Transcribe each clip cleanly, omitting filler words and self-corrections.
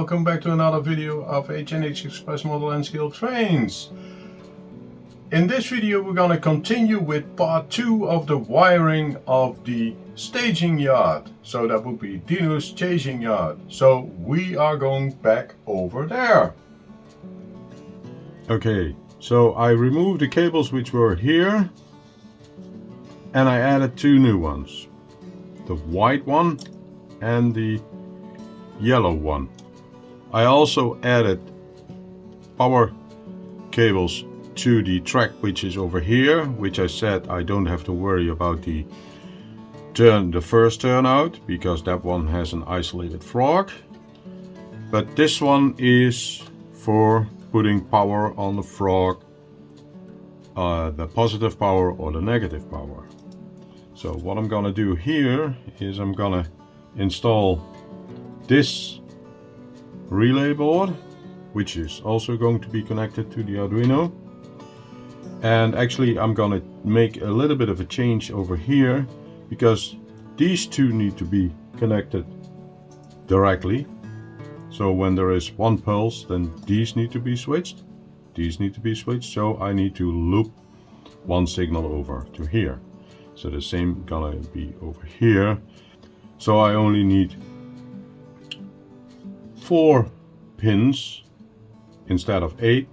welcome back to another video of H&H Express model nscale trains. In this video we're going to continue with part 2 of the wiring of the staging yard. So that would be Dino's staging yard. So we are going back over there. Okay, so I removed the cables which were here and I added 2 new ones. The white one and the yellow one. I also added power cables to the track which is over here, which I said I don't have to worry about the first turnout because that one has an isolated frog. But this one is for putting power on the frog, the positive power or the negative power. So what I'm gonna do here is I'm gonna install this relay board, which is also going to be connected to the Arduino. And actually I'm gonna make a little bit of a change over here because these two need to be connected directly. So when there is one pulse, then these need to be switched, these need to be switched, so I need to loop one signal over to here. So the same gonna be over here. So I only need 4 pins instead of 8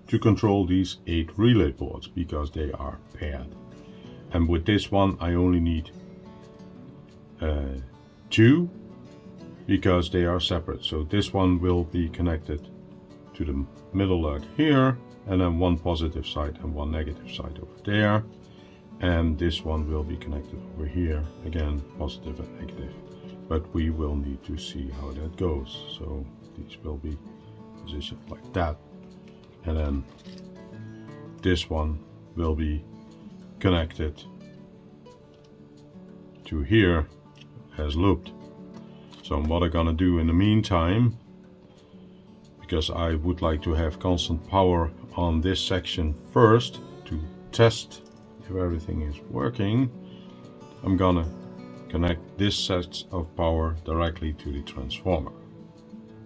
to control these 8 relay boards because they are paired. And with this one I only need 2 because they are separate. So this one will be connected to the middle lug here, and then one positive side and one negative side over there. And this one will be connected over here, again positive and negative. But we will need to see how that goes. So these will be positioned like that. And then this one will be connected to here as looped. So what I'm gonna do in the meantime, because I would like to have constant power on this section first to test if everything is working, I'm gonna connect this set of power directly to the transformer.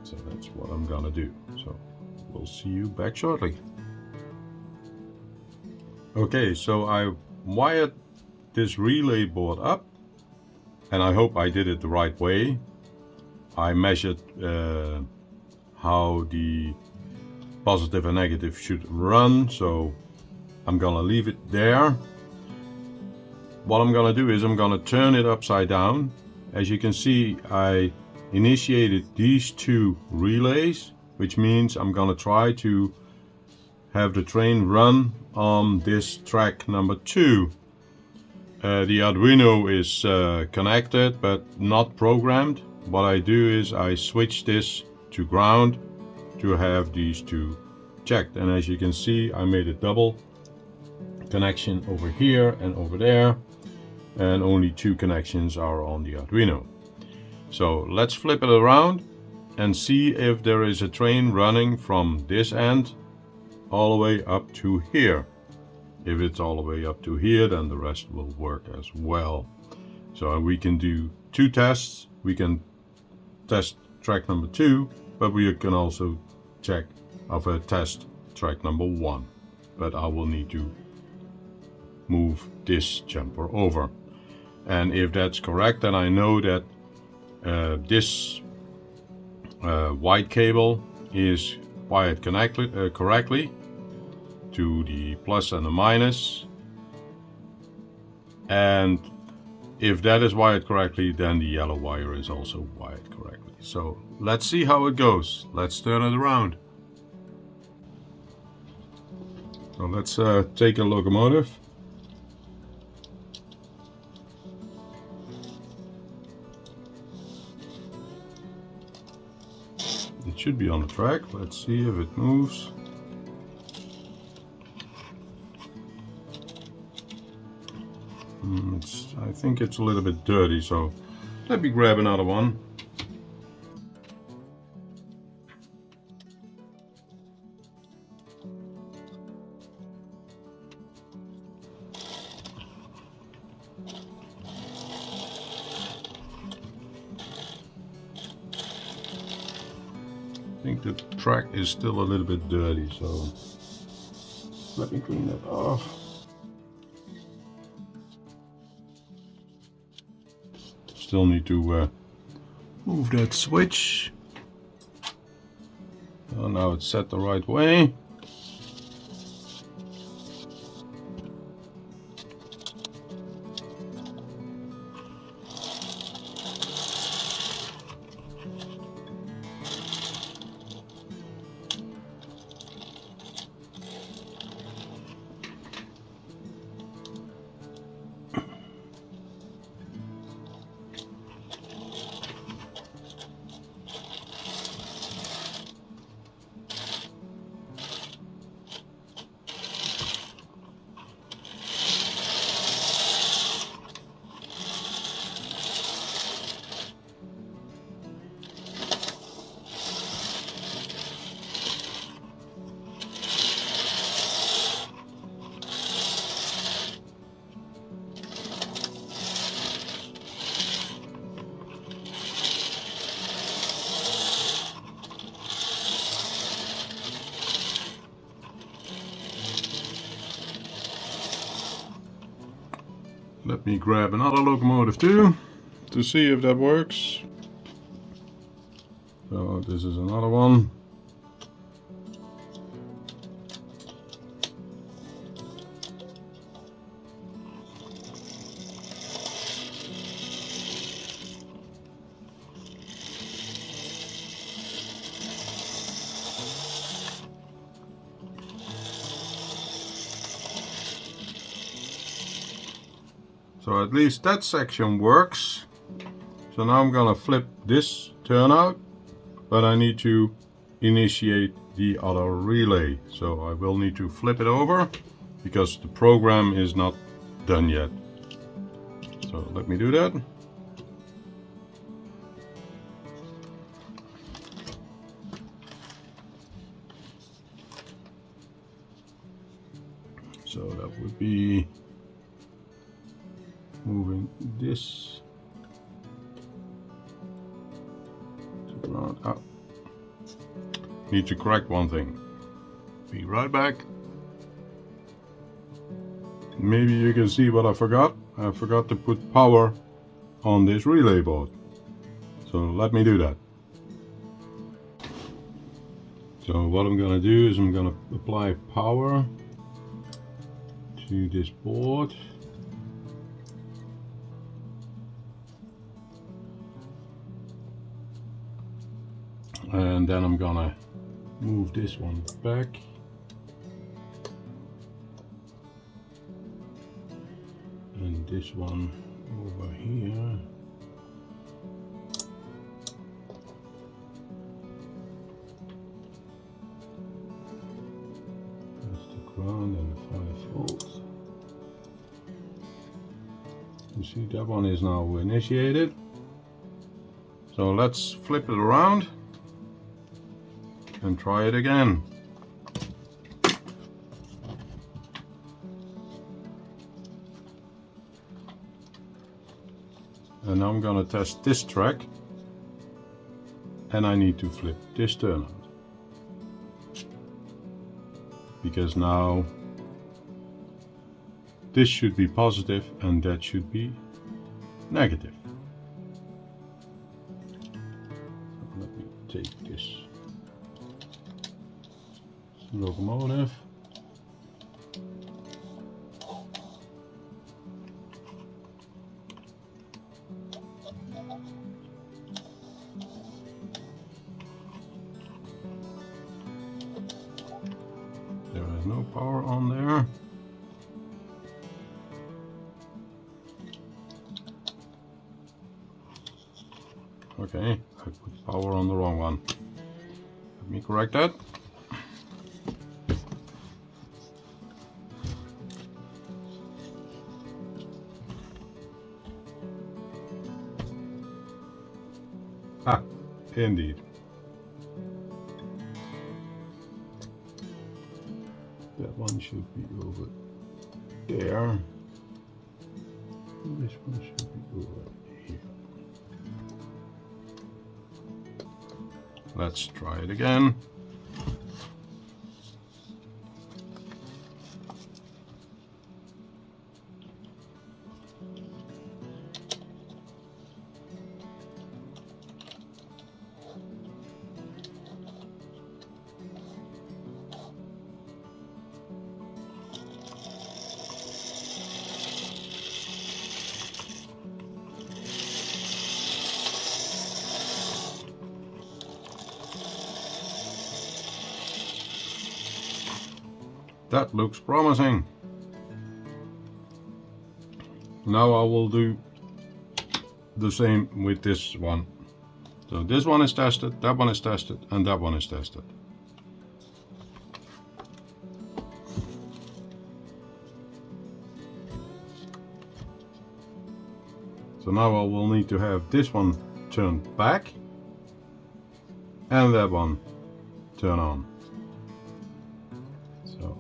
So that's what I'm gonna do. So we'll see you back shortly. Okay, so I wired this relay board up and I hope I did it the right way. I measured how the positive and negative should run, so I'm gonna leave it there. What I'm gonna do is I'm gonna turn it upside down. As you can see, I initiated these 2 relays, which means I'm gonna try to have the train run on this track number 2. The Arduino is connected but not programmed. What I do is I switch this to ground to have these 2 checked. And as you can see, I made a double connection over here and over there, and only 2 connections are on the Arduino. So let's flip it around and see if there is a train running from this end all the way up to here. If it's all the way up to here, then the rest will work as well. So we can do 2 tests. We can test track number 2, but we can also check of a test track number 1. But I will need to move this jumper over. And if that's correct, then I know that this white cable is wired correctly to the plus and the minus. And if that is wired correctly, then the yellow wire is also wired correctly. So let's see how it goes. Let's turn it around. So let's take a locomotive. It should be on the track. Let's see if it moves. I think it's a little bit dirty, so let me grab another one. think the track is still a little bit dirty, so let me clean that off. Still need to move that switch. Oh, now it's set the right way. Let me grab another locomotive too, to see if that works. So this is another one. So at least that section works. So now I'm gonna flip this turnout, but I need to initiate the other relay. So I will need to flip it over because the program is not done yet. So let me do that. So that would be moving this to ground up. Need to correct one thing. Be right back. Maybe you can see what I forgot. I forgot to put power on this relay board. So let me do that. So what I'm gonna do is I'm gonna apply power to this board. And then I'm gonna move this one back. And this one over here. That's the ground and the 5 volts. You see that one is now initiated. So let's flip it around and try it again. And now I'm gonna test this track, and I need to flip this turnout, because now this should be positive and that should be negative. Let me take this locomotive. There is no power on there. Okay, I put power on the wrong one. Let me correct that. Ah, indeed. That one should be over there. This one should be over here. let's try it again. That looks promising. Now I will do the same with this one. So this one is tested, that one is tested, and that one is tested. So now I will need to have this one turned back and that one turn on. So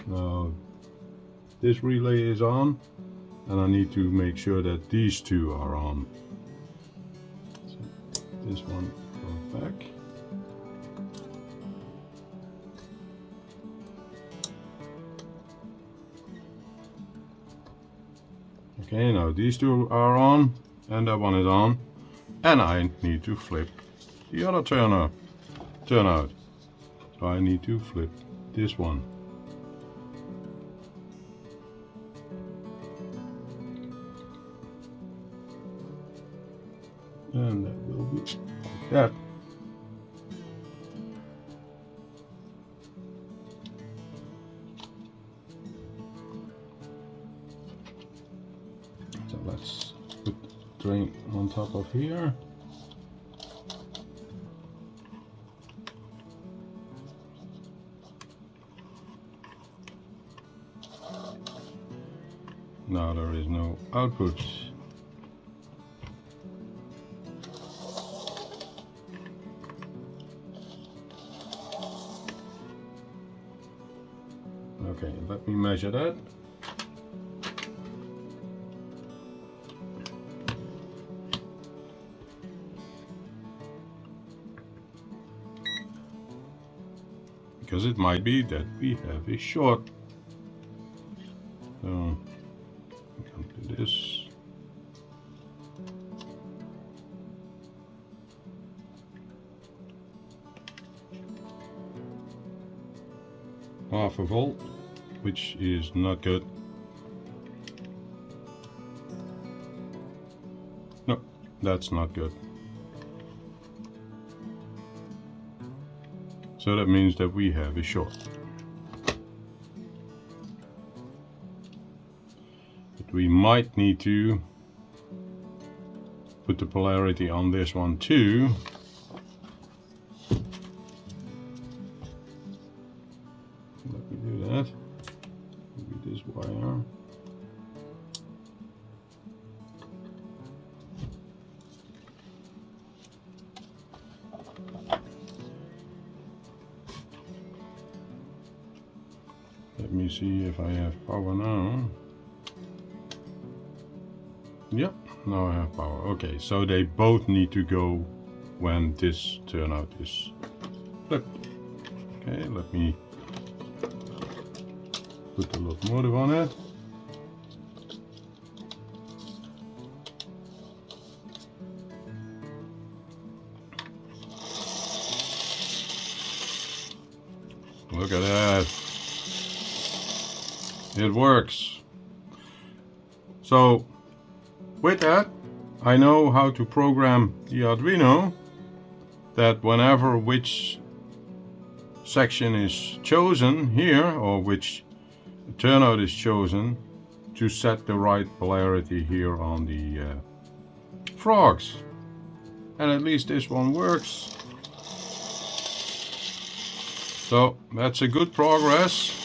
now this relay is on, and I need to make sure that these two are on. So this one goes back. Okay, now these two are on, and that one is on, and I need to flip the other turnout. So I need to flip this one. And that will be like that. So let's put the train on top of here. Now there is no output. Okay, let me measure that. Because it might be that we have a short. So we come to this. Half a volt, which is not good. No, that's not good. So that means that we have a short. But we might need to put the polarity on this one too. Let me do that. Maybe this wire. Let me see if I have power now. Yep, now I have power. Okay, so they both need to go when this turnout is flipped. Okay, let me put the locomotive on it. Look at that. It works. So with that, I know how to program the Arduino that whenever which section is chosen here, or which turnout is chosen, to set the right polarity here on the frogs. And at least this one works. So that's a good progress,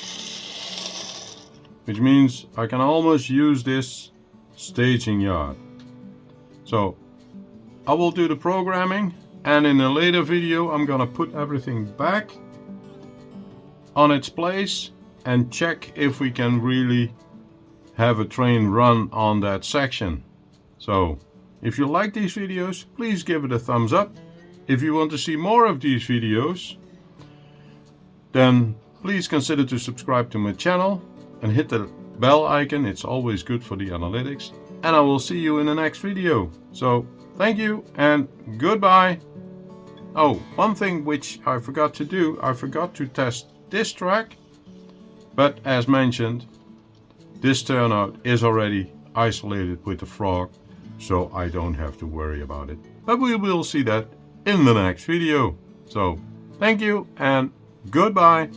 which means I can almost use this staging yard. So I will do the programming, and in a later video I'm gonna put everything back on its place and check if we can really have a train run on that section. So if you like these videos, please give it a thumbs up. If you want to see more of these videos, then please consider to subscribe to my channel and hit the bell icon. It's always good for the analytics. And I will see you in the next video. So thank you and goodbye. Oh, one thing which I forgot to do, I forgot to test this track. But as mentioned, this turnout is already isolated with the frog, so I don't have to worry about it. But we will see that in the next video. So thank you and goodbye.